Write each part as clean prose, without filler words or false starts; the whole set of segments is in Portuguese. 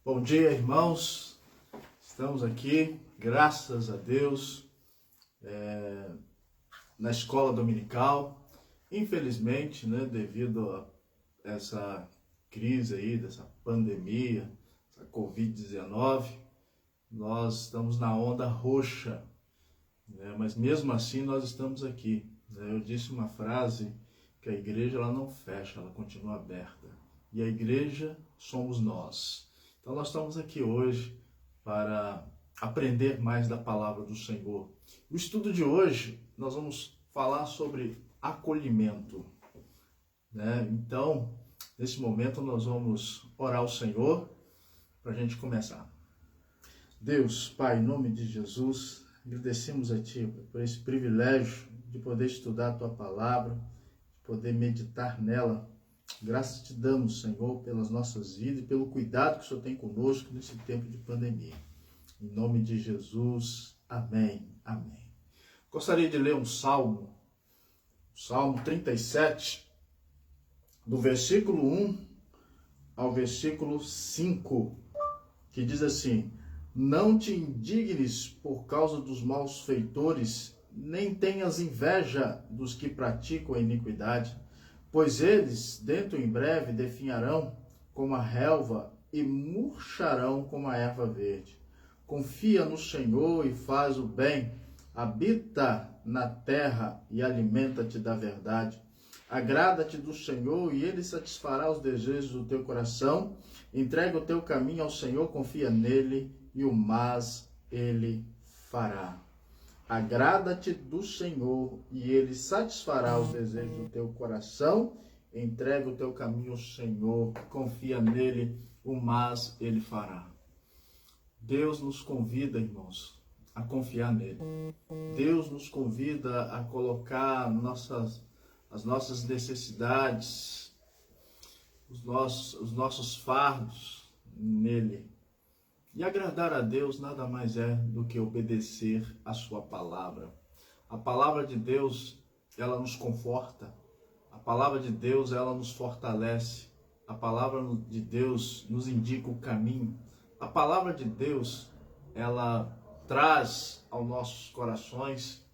Bom dia, irmãos. Estamos aqui, graças a Deus, na escola dominical. Infelizmente, devido a essa crise aí, dessa pandemia, essa Covid-19, nós estamos na onda roxa, mas mesmo assim nós estamos aqui. Eu disse uma frase que a igreja ela não fecha, ela continua aberta. E a igreja somos nós. Então nós estamos aqui hoje para aprender mais da palavra do Senhor. O estudo de hoje nós vamos falar sobre acolhimento. Então, nesse momento nós vamos orar ao Senhor para a gente começar. Deus, Pai, em nome de Jesus, agradecemos a Ti por esse privilégio de poder estudar a Tua palavra, de poder meditar nela. Graças te damos, Senhor, pelas nossas vidas e pelo cuidado que o Senhor tem conosco nesse tempo de pandemia. Em nome de Jesus, amém, amém. Gostaria de ler um salmo, Salmo 37, do versículo 1 ao versículo 5, que diz assim: Não te indignes por causa dos maus feitores, nem tenhas inveja dos que praticam a iniquidade, pois eles, dentro em breve, definharão como a relva e murcharão como a erva verde. Confia no Senhor e faz o bem, habita na terra e alimenta-te da verdade. Agrada-te do Senhor e Ele satisfará os desejos do teu coração. Entrega o teu caminho ao Senhor, confia nele e o mais Ele fará. Agrada-te do Senhor e Ele satisfará os desejos do teu coração. Entrega o teu caminho ao Senhor, confia nele, o mais Ele fará. Deus nos convida, irmãos, a confiar nele. Deus nos convida a colocar as nossas necessidades, os nossos fardos nele. E agradar a Deus nada mais é do que obedecer a sua palavra. A palavra de Deus, ela nos conforta. A palavra de Deus, ela nos fortalece. A palavra de Deus nos indica o caminho. A palavra de Deus, ela traz aos nossos corações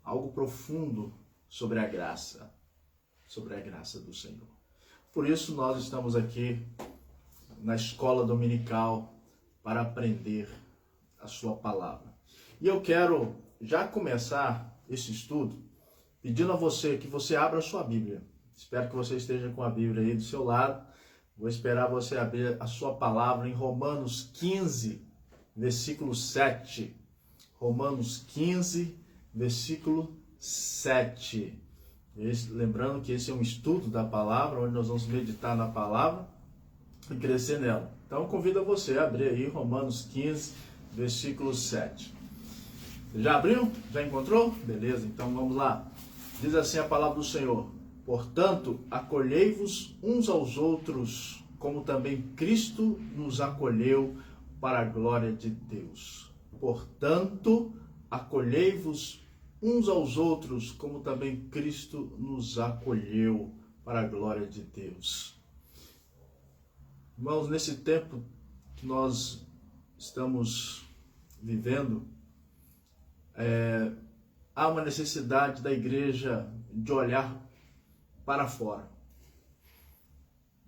algo profundo sobre a graça do Senhor. Por isso nós estamos aqui na escola dominical para aprender a sua palavra. E eu quero já começar esse estudo pedindo a você que você abra a sua Bíblia. Espero que você esteja com a Bíblia aí do seu lado. Vou esperar você abrir a sua palavra em Romanos 15, versículo 7. Romanos 15, versículo 7. Lembrando que esse é um estudo da palavra, onde nós vamos meditar na palavra e crescer nela. Então eu convido a você a abrir aí Romanos 15, versículo 7. Já abriu? Já encontrou? Beleza, então vamos lá. Diz assim a palavra do Senhor: Portanto, acolhei-vos uns aos outros, como também Cristo nos acolheu para a glória de Deus. Portanto, acolhei-vos uns aos outros, como também Cristo nos acolheu para a glória de Deus. Irmãos, nesse tempo que nós estamos vivendo, há uma necessidade da igreja de olhar para fora.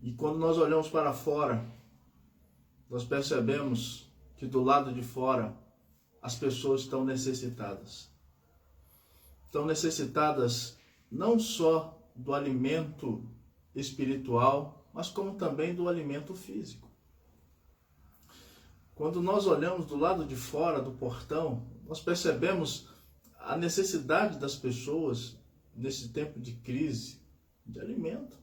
E quando nós olhamos para fora, nós percebemos que do lado de fora as pessoas estão necessitadas. Estão necessitadas não só do alimento espiritual, mas como também do alimento físico. Quando nós olhamos do lado de fora do portão, nós percebemos a necessidade das pessoas nesse tempo de crise de alimento.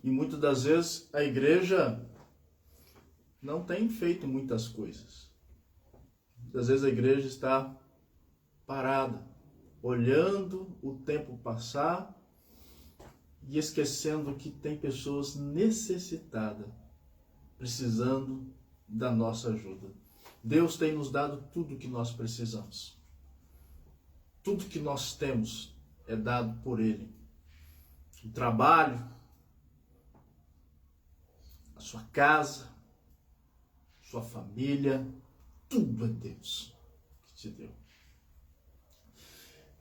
E muitas das vezes a igreja não tem feito muitas coisas. Muitas vezes a igreja está parada, olhando o tempo passar e esquecendo que tem pessoas necessitadas, precisando da nossa ajuda. Deus tem nos dado tudo o que nós precisamos. Tudo que nós temos é dado por Ele. O trabalho, a sua casa, sua família, tudo é Deus que te deu.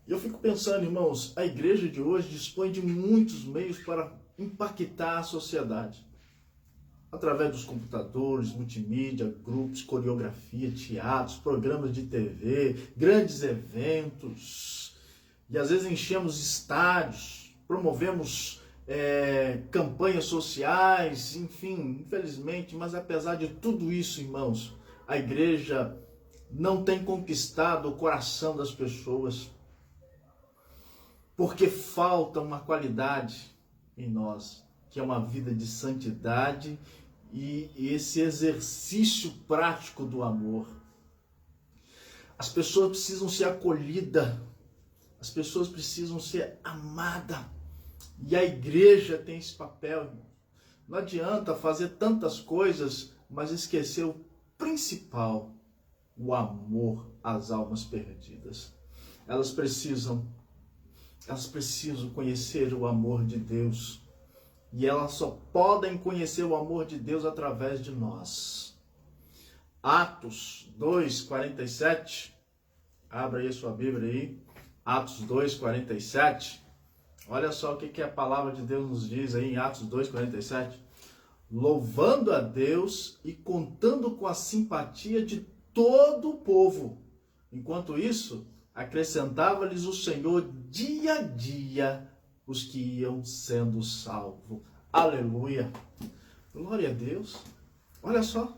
E eu fico pensando, irmãos, a igreja de hoje dispõe de muitos meios para impactar a sociedade. Através dos computadores, multimídia, grupos, coreografia, teatros, programas de TV, grandes eventos. E às vezes enchemos estádios, promovemos campanhas sociais, enfim, infelizmente, mas apesar de tudo isso, irmãos, a igreja não tem conquistado o coração das pessoas, porque falta uma qualidade em nós, que é uma vida de santidade e esse exercício prático do amor. As pessoas precisam ser acolhidas, as pessoas precisam ser amadas, e a igreja tem esse papel, irmão. Não adianta fazer tantas coisas, mas esquecer o principal, o amor às almas perdidas. Elas precisam conhecer o amor de Deus. E elas só podem conhecer o amor de Deus através de nós. Atos 2:47. Abra aí a sua Bíblia aí. Atos 2:47. Olha só o que a palavra de Deus nos diz aí em Atos 2:47. Louvando a Deus e contando com a simpatia de todo o povo. Enquanto isso, acrescentava-lhes o Senhor dia a dia os que iam sendo salvos. Aleluia! Glória a Deus! Olha só,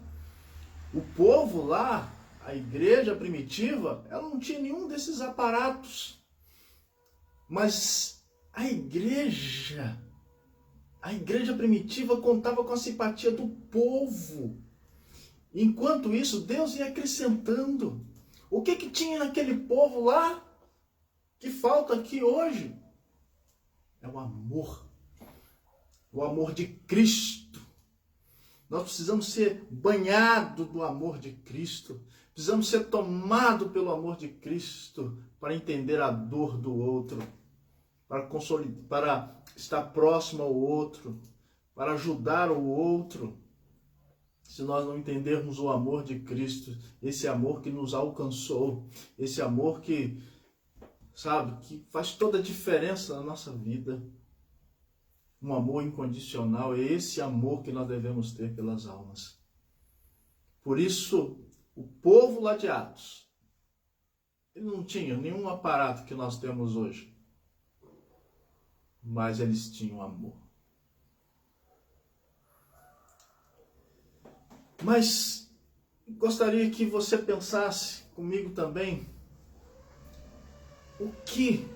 o povo lá, a igreja primitiva, ela não tinha nenhum desses aparatos. Mas a igreja primitiva contava com a simpatia do povo. Enquanto isso, Deus ia acrescentando. O que tinha naquele povo lá que falta aqui hoje? É o amor de Cristo. Nós precisamos ser banhados do amor de Cristo, precisamos ser tomados pelo amor de Cristo para entender a dor do outro, para estar próximo ao outro, para ajudar o outro. Se nós não entendermos o amor de Cristo, esse amor que nos alcançou, esse amor que, sabe, que faz toda a diferença na nossa vida, um amor incondicional, é esse amor que nós devemos ter pelas almas. Por isso, o povo lá de Atos, ele não tinha nenhum aparato que nós temos hoje, mas eles tinham amor. Mas gostaria que você pensasse comigo também o que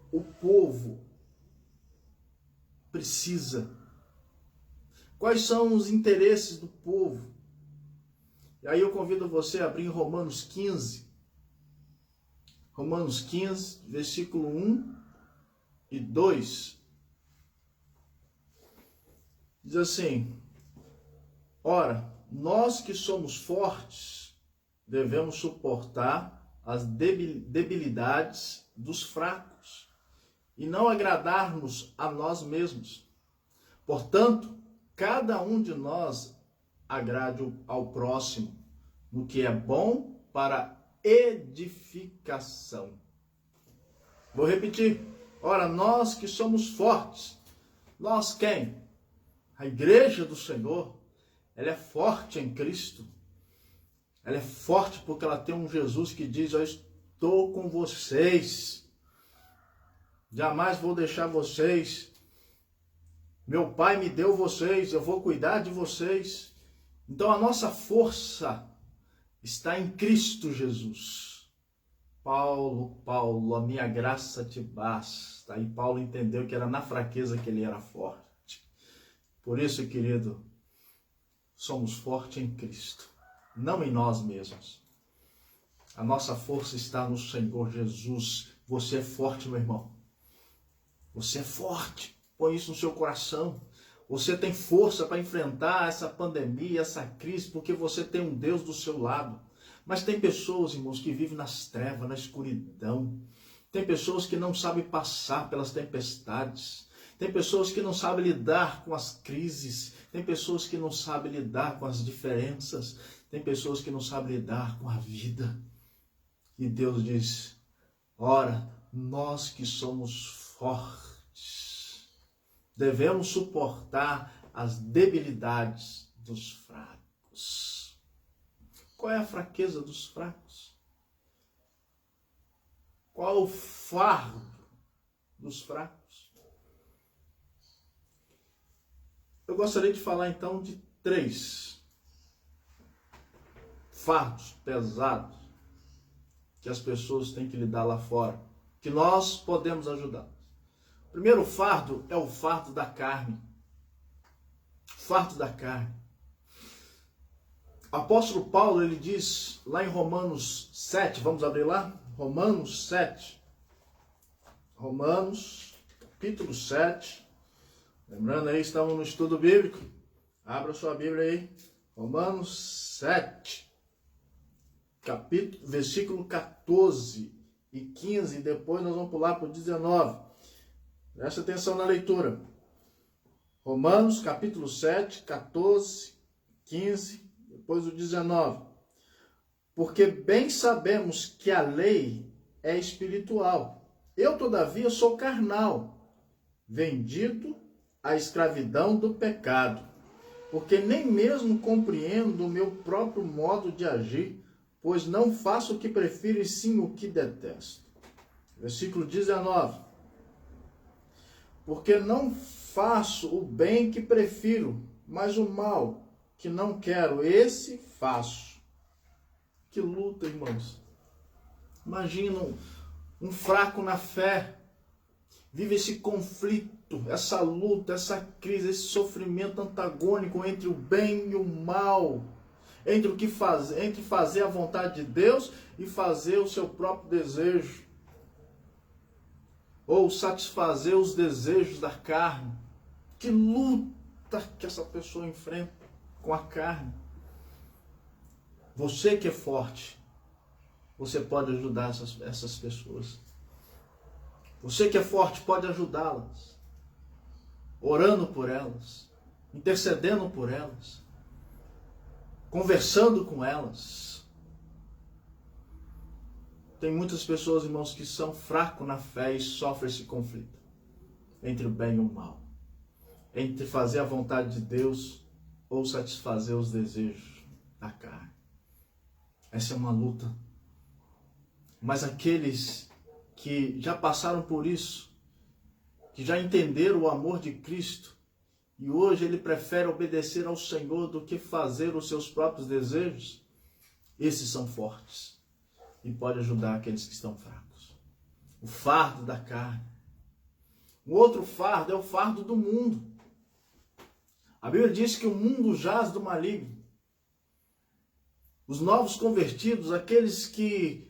o povo precisa. Quais são os interesses do povo? E aí eu convido você a abrir em Romanos 15. Romanos 15, versículo 1 e 2. Diz assim: ora, nós que somos fortes, devemos suportar as debilidades dos fracos e não agradar-nos a nós mesmos. Portanto, cada um de nós agrade ao próximo no que é bom para edificação. Vou repetir. Ora, nós que somos fortes, nós quem? A igreja do Senhor, ela é forte em Cristo. Ela é forte porque ela tem um Jesus que diz: eu estou com vocês. Jamais vou deixar vocês. Meu Pai me deu vocês, eu vou cuidar de vocês. Então a nossa força está em Cristo Jesus. Paulo, a minha graça te basta. E Paulo entendeu que era na fraqueza que ele era forte. Por isso, querido, somos fortes em Cristo, não em nós mesmos. A nossa força está no Senhor Jesus. Você é forte, meu irmão. Você é forte. Põe isso no seu coração. Você tem força para enfrentar essa pandemia, essa crise, porque você tem um Deus do seu lado. Mas tem pessoas, irmãos, que vivem nas trevas, na escuridão. Tem pessoas que não sabem passar pelas tempestades. Tem pessoas que não sabem lidar com as crises. Tem pessoas que não sabem lidar com as diferenças. Tem pessoas que não sabem lidar com a vida. E Deus diz, ora, nós que somos fortes, devemos suportar as debilidades dos fracos. Qual é a fraqueza dos fracos? Qual é o fardo dos fracos? Eu gostaria de falar então de 3 fardos pesados que as pessoas têm que lidar lá fora, que nós podemos ajudar. O primeiro fardo é o fardo da carne. Fardo da carne. O apóstolo Paulo, ele diz lá em Romanos 7, vamos abrir lá? Romanos 7. Romanos, capítulo 7. Lembrando aí, estamos no estudo bíblico. Abra sua Bíblia aí. Romanos 7. Capítulo, versículo 14 e 15. Depois nós vamos pular para o 19. Presta atenção na leitura. Romanos, capítulo 7, 14, 15, depois o 19. Porque bem sabemos que a lei é espiritual. Eu, todavia, sou carnal, vendido à escravidão do pecado. Porque nem mesmo compreendo o meu próprio modo de agir, pois não faço o que prefiro e sim o que detesto. Versículo 19. Porque não faço o bem que prefiro, mas o mal que não quero, esse faço. Que luta, irmãos. Imagina um fraco na fé, vive esse conflito, essa luta, essa crise, esse sofrimento antagônico entre o bem e o mal, entre o que fazer, entre fazer a vontade de Deus e fazer o seu próprio desejo, ou satisfazer os desejos da carne. Que luta que essa pessoa enfrenta com a carne. Você que é forte, você pode ajudar essas pessoas. Você que é forte pode ajudá-las, orando por elas, intercedendo por elas, conversando com elas. Tem muitas pessoas, irmãos, que são fracos na fé e sofrem esse conflito entre o bem e o mal, entre fazer a vontade de Deus ou satisfazer os desejos da carne. Essa é uma luta. Mas aqueles que já passaram por isso, que já entenderam o amor de Cristo, e hoje ele prefere obedecer ao Senhor do que fazer os seus próprios desejos, esses são fortes e pode ajudar aqueles que estão fracos. O fardo da carne. O outro fardo é o fardo do mundo. A Bíblia diz que o mundo jaz do maligno. Os novos convertidos, aqueles que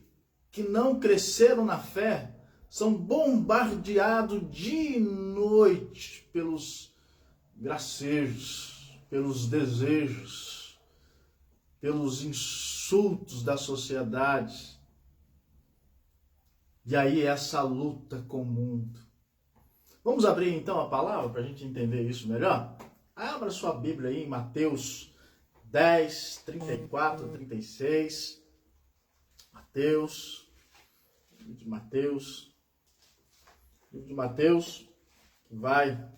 não cresceram na fé, são bombardeados dia e noite pelos gracejos, pelos desejos, pelos insultos da sociedade. E aí essa luta com o mundo. Vamos abrir então a palavra para a gente entender isso melhor? Abra sua Bíblia aí em Mateus 10, 34, 36. Livro de Mateus, que vai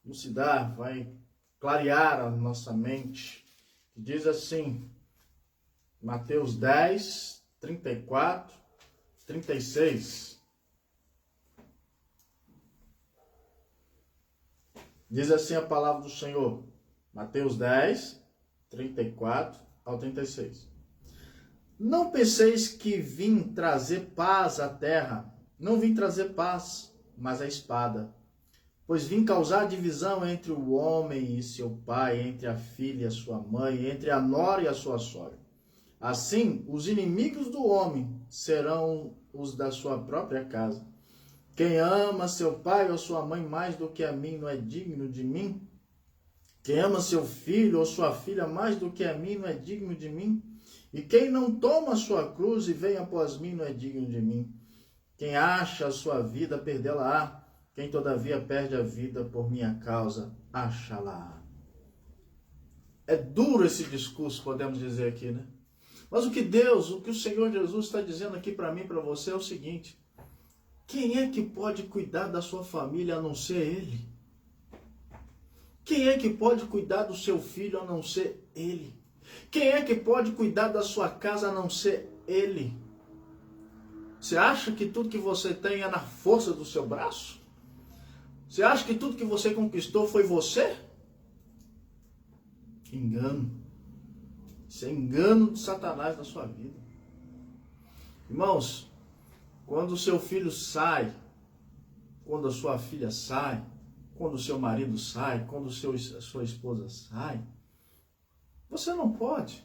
elucidar, vai clarear a nossa mente. Que diz assim, Mateus 10, 34, 36. Diz assim a palavra do Senhor. Mateus 10, 34 ao 36. Não penseis que vim trazer paz à terra. Não vim trazer paz, mas a espada. Pois vim causar divisão entre o homem e seu pai, entre a filha e a sua mãe, entre a nora e a sua sogra. Assim, os inimigos do homem serão os da sua própria casa. Quem ama seu pai ou sua mãe mais do que a mim não é digno de mim. Quem ama seu filho ou sua filha mais do que a mim não é digno de mim. E quem não toma a sua cruz e vem após mim não é digno de mim. Quem acha a sua vida, perdê-la-á. Quem todavia perde a vida por minha causa, acha-la. É duro esse discurso, podemos dizer aqui, né? Mas o que o Senhor Jesus está dizendo aqui para mim e para você é o seguinte: quem é que pode cuidar da sua família a não ser Ele? Quem é que pode cuidar do seu filho a não ser Ele? Quem é que pode cuidar da sua casa a não ser Ele? Você acha que tudo que você tem é na força do seu braço? Você acha que tudo que você conquistou foi você? Engano. Isso é engano de Satanás na sua vida. Irmãos, quando o seu filho sai, quando a sua filha sai, quando o seu marido sai, quando a sua esposa sai, você não pode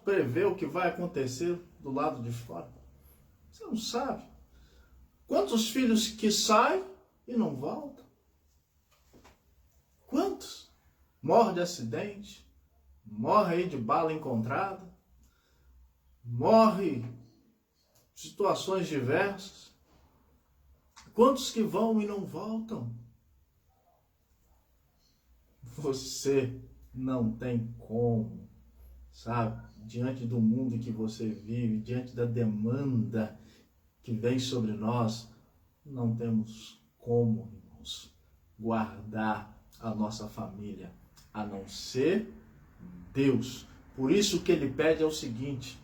prever o que vai acontecer do lado de fora. Você não sabe. Quantos filhos que saem e não voltam? Quantos? Morre de acidente, morre aí de bala encontrada, morre em situações diversas. Quantos que vão e não voltam? Você não tem como, sabe? Diante do mundo que você vive, diante da demanda que vem sobre nós, não temos como, irmãos, guardar a nossa família, a não ser Deus. Por isso o que Ele pede é o seguinte: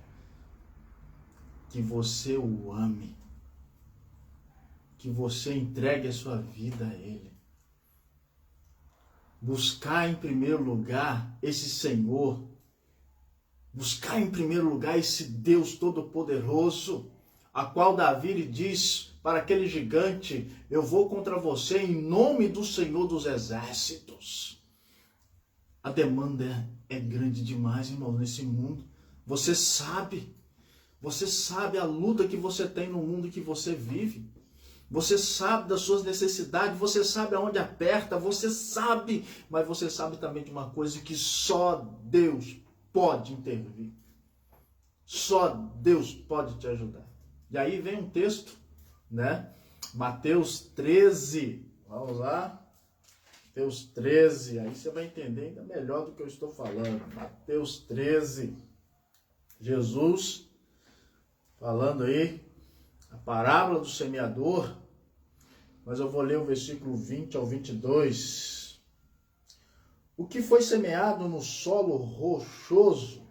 que você o ame, que você entregue a sua vida a Ele. Buscar em primeiro lugar esse Senhor, buscar em primeiro lugar esse Deus Todo-Poderoso, a qual Davi lhe diz para aquele gigante: eu vou contra você em nome do Senhor dos Exércitos. A demanda é grande demais, irmão, nesse mundo. Você sabe a luta que você tem no mundo que você vive. Você sabe das suas necessidades, você sabe aonde aperta, você sabe, mas você sabe também de uma coisa: que só Deus pode intervir. Só Deus pode te ajudar. E aí vem um texto, né? Mateus 13. Vamos lá. Mateus 13. Aí você vai entender ainda melhor do que eu estou falando. Mateus 13. Jesus falando aí a parábola do semeador, mas eu vou ler o versículo 20 ao 22. O que foi semeado no solo rochoso,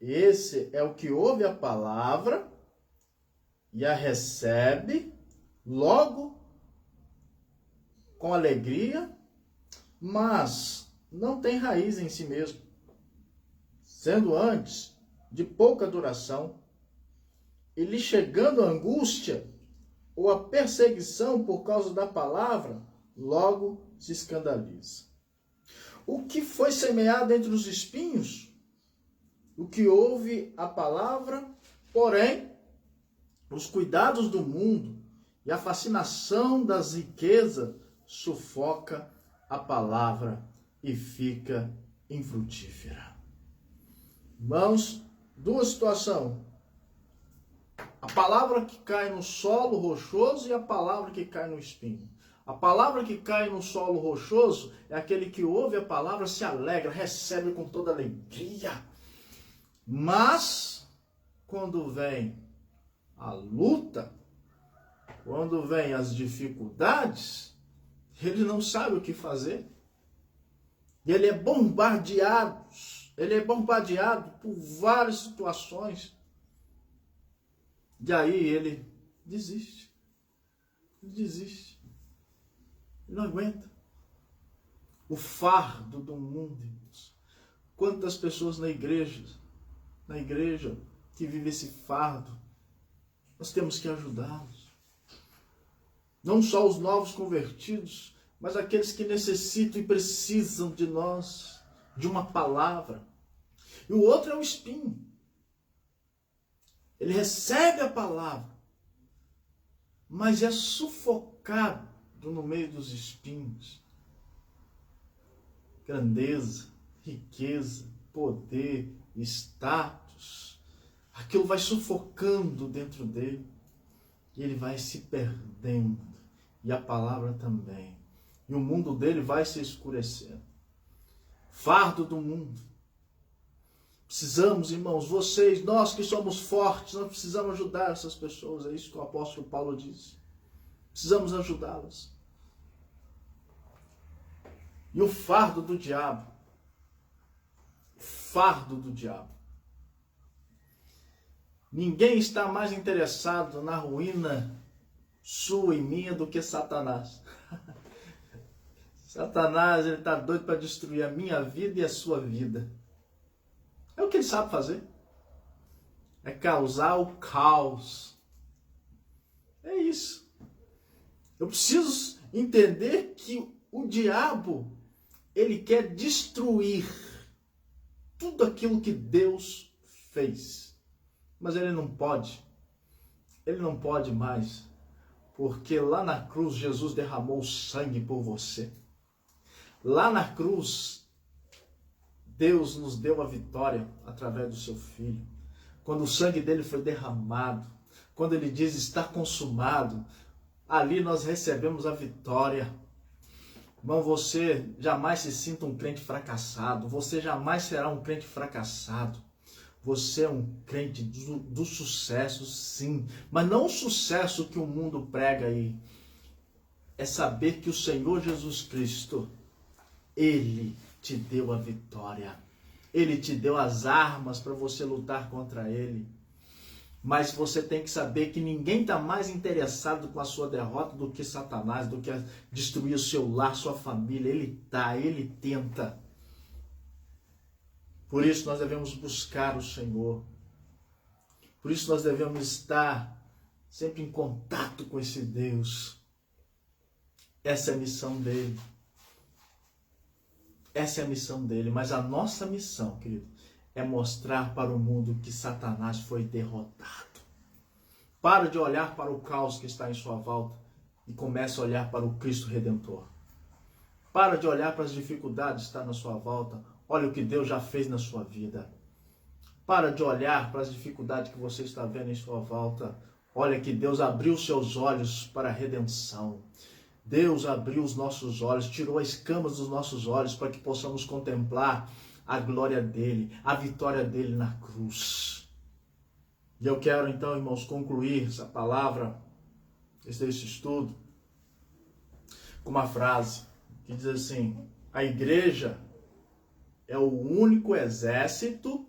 esse é o que ouve a palavra e a recebe logo com alegria, mas não tem raiz em si mesmo, sendo antes de pouca duração, e lhe chegando a angústia ou a perseguição por causa da palavra, logo se escandaliza. O que foi semeado entre os espinhos? O que ouve a palavra, porém, os cuidados do mundo e a fascinação das riquezas sufoca a palavra e fica infrutífera. Irmãos, duas situações: a palavra que cai no solo rochoso e a palavra que cai no espinho. A palavra que cai no solo rochoso é aquele que ouve a palavra, se alegra, recebe com toda alegria. Mas, quando vem a luta, quando vem as dificuldades, ele não sabe o que fazer. Ele é bombardeado por várias situações. E aí ele desiste. Ele não aguenta. O fardo do mundo, irmãos. Quantas pessoas na igreja que vivem esse fardo, nós temos que ajudá-los. Não só os novos convertidos, mas aqueles que necessitam e precisam de nós, de uma palavra. E o outro é o espinho. Ele recebe a palavra, mas é sufocado no meio dos espinhos. Grandeza, riqueza, poder, status. Aquilo vai sufocando dentro dele. E ele vai se perdendo. E a palavra também. E o mundo dele vai se escurecendo. fardo do mundo. Precisamos, irmãos, vocês, nós que somos fortes, nós precisamos ajudar essas pessoas. É isso que o apóstolo Paulo diz. Precisamos ajudá-las. E o fardo do diabo. O fardo do diabo. Ninguém está mais interessado na ruína sua e minha do que Satanás. Satanás, ele está doido para destruir a minha vida e a sua vida. É o que ele sabe fazer. É causar o caos. É isso. Eu preciso entender que o diabo, ele quer destruir tudo aquilo que Deus fez. Mas ele não pode. Ele não pode mais. Porque lá na cruz, Jesus derramou sangue por você. Lá na cruz, Deus nos deu a vitória através do seu Filho. Quando o sangue dele foi derramado, quando ele diz está consumado, ali nós recebemos a vitória. Irmão, você jamais se sinta um crente fracassado. Você jamais será um crente fracassado. Você é um crente do sucesso, sim. Mas não o sucesso que o mundo prega aí. É saber que o Senhor Jesus Cristo, Ele te deu a vitória. Ele te deu as armas para você lutar contra Ele. Mas você tem que saber que ninguém está mais interessado com a sua derrota do que Satanás, do que destruir o seu lar, sua família. Ele tenta. Por isso nós devemos buscar o Senhor. Por isso nós devemos estar sempre em contato com esse Deus. Essa é a missão dele. Essa é a missão dele. Mas a nossa missão, querido, é mostrar para o mundo que Satanás foi derrotado. Para de olhar para o caos que está em sua volta e comece a olhar para o Cristo Redentor. Para de olhar para as dificuldades que estão na sua volta. Olha o que Deus já fez na sua vida. Para de olhar para as dificuldades que você está vendo em sua volta. Olha que Deus abriu seus olhos para a redenção. Deus abriu os nossos olhos, tirou as escamas dos nossos olhos para que possamos contemplar a glória dele, a vitória dele na cruz. E eu quero então, irmãos, concluir essa palavra, esse estudo, com uma frase que diz assim: a igreja é o único exército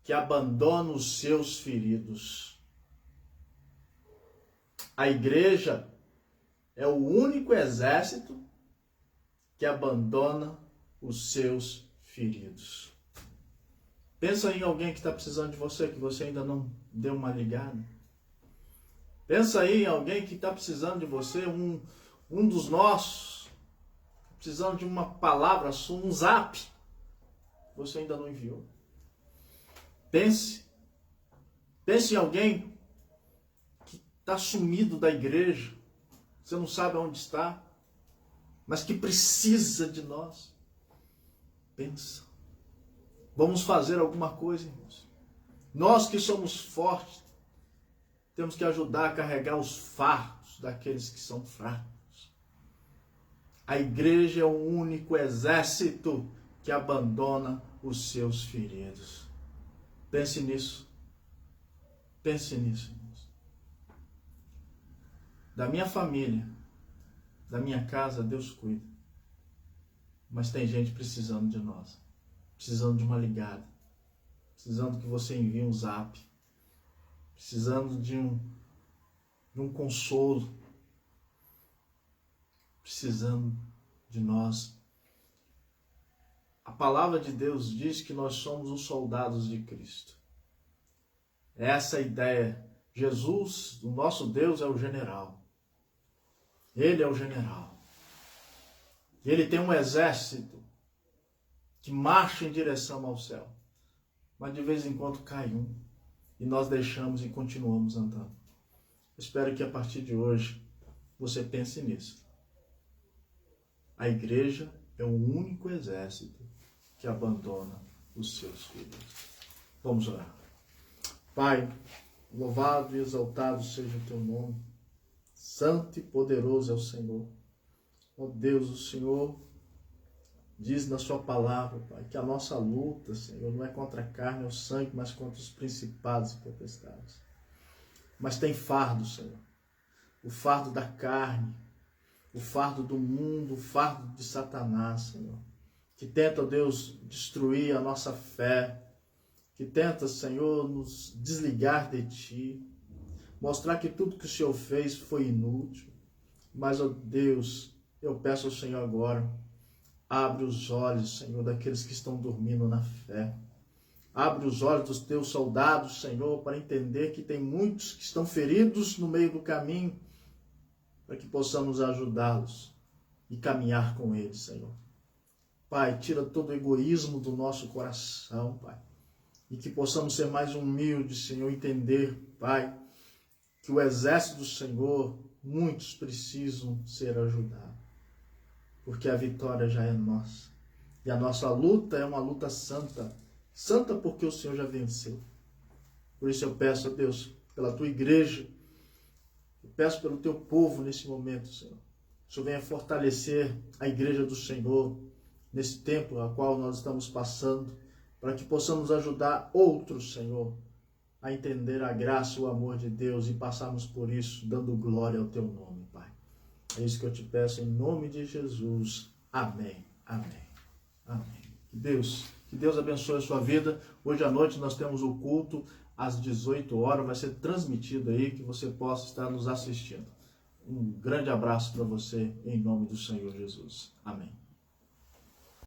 que abandona os seus feridos. A igreja é o único exército que abandona os seus feridos. Pensa em alguém que está precisando de você, que você ainda não deu uma ligada. Pensa aí em alguém que está precisando de você, um dos nossos, precisando de uma palavra sua, um zap. Você ainda não enviou. Pense em alguém que está sumido da igreja. Você não sabe onde está, mas que precisa de nós. Pensa. Vamos fazer alguma coisa, irmãos. Nós que somos fortes, temos que ajudar a carregar os fardos daqueles que são fracos. A igreja é o único exército que abandona os seus feridos. Pense nisso. Pense nisso, irmãos. Da minha família, da minha casa, Deus cuida. Mas tem gente precisando de nós. Precisando de uma ligada. Precisando que você envie um zap. Precisando de um consolo. Precisando de nós. A palavra de Deus diz que nós somos os soldados de Cristo. Essa é a ideia. Jesus, o nosso Deus, é o general. Ele é o general. Ele tem um exército que marcha em direção ao céu. Mas de vez em quando cai um. E nós deixamos e continuamos andando. Espero que a partir de hoje você pense nisso. A igreja é o único exército que abandona os seus filhos. Vamos orar. Pai, louvado e exaltado seja o teu nome. Santo e poderoso é o Senhor. Ó Deus, o Senhor Diz na sua palavra, Pai, que a nossa luta, Senhor, não é contra a carne ou sangue, mas contra os principados e potestades. Mas tem fardo, Senhor. O fardo da carne, o fardo do mundo, o fardo de Satanás, Senhor. Que tenta, Deus, destruir a nossa fé. Que tenta, Senhor, nos desligar de Ti. Mostrar que tudo que o Senhor fez foi inútil. Mas, ó Deus, eu peço ao Senhor agora, abre os olhos, Senhor, daqueles que estão dormindo na fé. Abre os olhos dos teus soldados, Senhor, para entender que tem muitos que estão feridos no meio do caminho, para que possamos ajudá-los e caminhar com eles, Senhor. Pai, tira todo o egoísmo do nosso coração, Pai, e que possamos ser mais humildes, Senhor, entender, Pai, que o exército do Senhor, muitos precisam ser ajudados, porque a vitória já é nossa. E a nossa luta é uma luta santa. Santa porque o Senhor já venceu. Por isso eu peço a Deus, pela tua igreja, eu peço pelo teu povo nesse momento, Senhor. O Senhor venha fortalecer a igreja do Senhor nesse tempo a qual nós estamos passando, para que possamos ajudar outros, Senhor, a entender a graça e o amor de Deus e passarmos por isso, dando glória ao teu nome, Pai. É isso que eu te peço em nome de Jesus. Amém. Amém. Amém. Que Deus abençoe a sua vida. Hoje à noite nós temos o culto às 18 horas. Vai ser transmitido aí, que você possa estar nos assistindo. Um grande abraço para você em nome do Senhor Jesus. Amém.